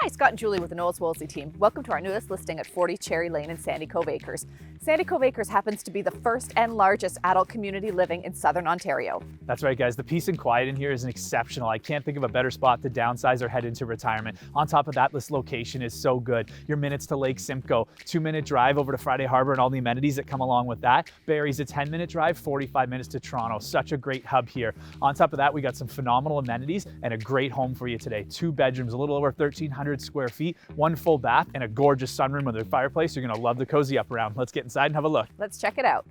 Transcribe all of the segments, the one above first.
Hi, Scott and Julie with the Knowles Wolseley team. Welcome to our newest listing at 40 Cherry Lane in Sandy Cove Acres. Sandy Cove Acres happens to be the first and largest adult community living in Southern Ontario. That's right, guys. The peace and quiet in here is exceptional. I can't think of a better spot to downsize or head into retirement. On top of that, this location is so good. Your minutes to Lake Simcoe, 2-minute drive over to Friday Harbor and all the amenities that come along with that. Barrie's a 10-minute drive, 45 minutes to Toronto. Such a great hub here. On top of that, we got some phenomenal amenities and a great home for you today. 2 bedrooms, a little over 1,300 square feet, 1 full bath, and a gorgeous sunroom with a fireplace. You're gonna love the cozy up around. Let's get inside and have a look. Let's check it out.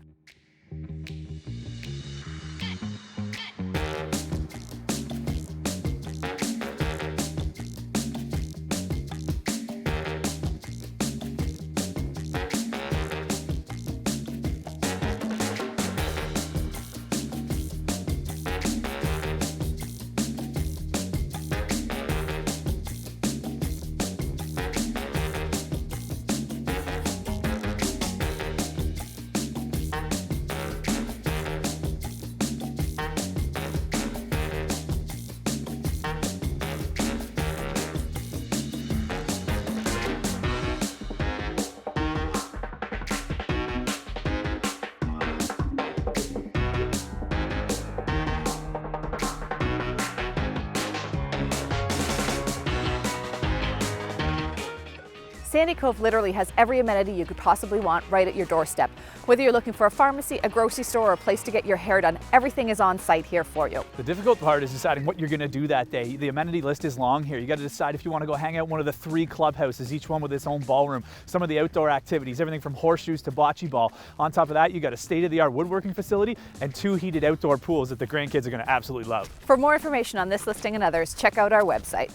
Sandy Cove literally has every amenity you could possibly want right at your doorstep. Whether you're looking for a pharmacy, a grocery store, or a place to get your hair done, everything is on site here for you. The difficult part is deciding what you're gonna do that day. The amenity list is long here. You gotta decide if you wanna go hang out in one of the 3 clubhouses, each one with its own ballroom, some of the outdoor activities, everything from horseshoes to bocce ball. On top of that, you got a state-of-the-art woodworking facility and 2 heated outdoor pools that the grandkids are gonna absolutely love. For more information on this listing and others, check out our website.